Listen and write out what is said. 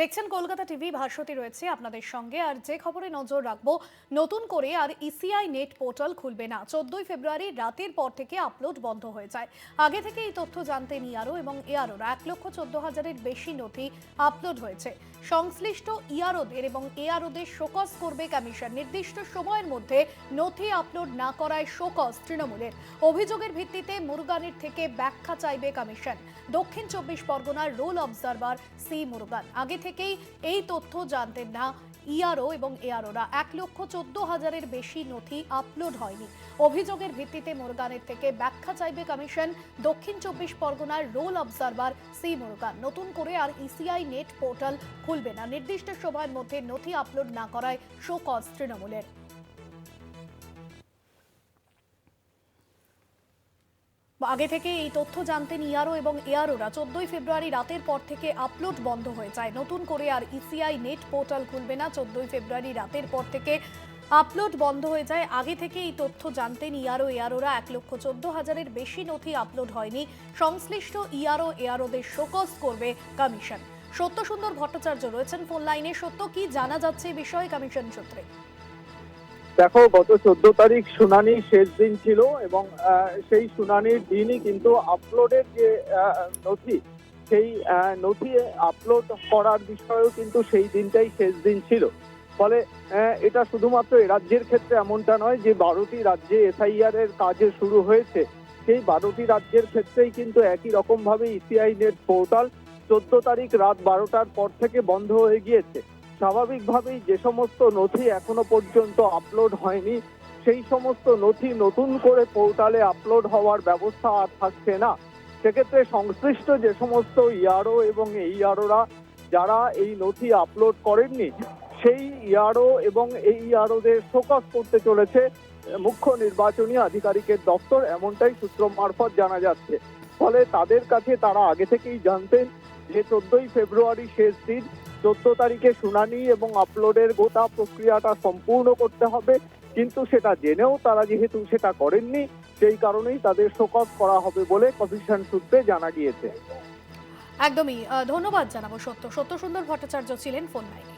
দেখছেন কলকাতা টিভি। ভাস্বতী রয়েছে আপনাদের সঙ্গে। আর যে খবরে নজর রাখবো, নতুন করে আর ইসিআই নেট পোর্টাল খুলবে না। 14 ফেব্রুয়ারি রাতের পর থেকে আপলোড বন্ধ হয়ে যায়। আগে থেকে এই তথ্য জানতেন ইআরও এবং এআরওর 1,14,000-এর বেশি নথি আপলোড হয়েছে। সংশ্লিষ্ট ইআরওদের এবং এআরওদের শোকজ করবে কমিশন। নির্দিষ্ট সময়ের মধ্যে নথি আপলোড না করায় শোকজ তৃণমূলের। অভিযোগের ভিত্তিতে মুরুগানের থেকে ব্যাখ্যা চাইবে কমিশন। দক্ষিণ 24 পরগনার রোল অবজারভার সি মুরুগান আগে থেকেই এই তথ্য জানতেন না ইআরও এবং এআরওরা। 1,14,000-এর বেশি নথি আপলোড হয়নি। অভিযোগের ভিত্তিতে মুরুগানের থেকে ব্যাখ্যা চাইবে কমিশন। দক্ষিণ 24 পরগনার রোল অবজারভার সি মুরুগান নতুন করে আর ইসিআই নেট পোর্টাল খুলবে না। নির্দিষ্ট সময়ের মধ্যে নথি আপলোড না করায় শোকজ তৃণমূলের। আগে থেকে এই তথ্য জানতেন ইআরও এবং এআরওরা। 14 ফেব্রুয়ারি রাতের পর থেকে আপলোড বন্ধ হয়ে যায়। নতুন করে আর ইসিআই নেট পোর্টাল খুলবে না। 14 ফেব্রুয়ারি রাতের পর থেকে আপলোড বন্ধ হয়ে যায়। আগে থেকে এই তথ্য জানতেন ইআরও এআরওরা। 1,14,000-এর বেশি নথি আপলোড হয়নি। সংশ্লিষ্ট ইআরও এআরওদের শোকজ করবে কমিশন। সত্য সুন্দর ভট্টাচার্য রয়েছেন ফোন লাইনে। সত্য, কি জানা যাচ্ছে এই বিষয়ে কমিশন সূত্রে? দেখো, গত 14 তারিখ শুনানি শেষ দিন ছিল এবং সেই শুনানির দিনই কিন্তু আপলোডের যে নথি, সেই নথি আপলোড করার বিষয়েও কিন্তু সেই দিনটাই শেষ দিন ছিল। ফলে এটা শুধুমাত্র এ রাজ্যের ক্ষেত্রে এমনটা নয় যে 12টি রাজ্যে এসআইআর এর কাজ শুরু হয়েছে, সেই 12টি রাজ্যের ক্ষেত্রেই কিন্তু একই রকম ভাবে ইসিআই নেট পোর্টাল 14 তারিখ রাত 12টার পর থেকে বন্ধ হয়ে গিয়েছে। স্বাভাবিকভাবেই যে সমস্ত নথি এখনো পর্যন্ত আপলোড হয়নি, সেই সমস্ত নথি নতুন করে পোর্টালে আপলোড হওয়ার ব্যবস্থা আর থাকছে না। সেক্ষেত্রে সংশ্লিষ্ট যে সমস্ত ইআরও এবং এইআরওরা যারা এই নথি আপলোড করেননি, সেই ইআরও এবং এই ইআরওদের শোকজ করতে চলেছে মুখ্য নির্বাচনী আধিকারিকের দপ্তর, এমনটাই সূত্র মারফত জানা যাচ্ছে। ফলে তাদের কাছে তারা আগে থেকেই জানতেন যে 14 ফেব্রুয়ারি শেষ দিন, 14 তারিখে শুনানি এবং আপলোডের গোটা প্রক্রিয়াটা সম্পূর্ণ করতে হবে, কিন্তু সেটা জেনেও তারা যেহেতু সেটা করেননি, সেই কারণেই তাদের শোকজ করা হবে বলে কমিশন সূত্রে জানা গিয়েছে। একদমই ধন্যবাদ জানাবো সত্য সুন্দর ভট্টাচার্য ছিলেন ফোন লাইনে।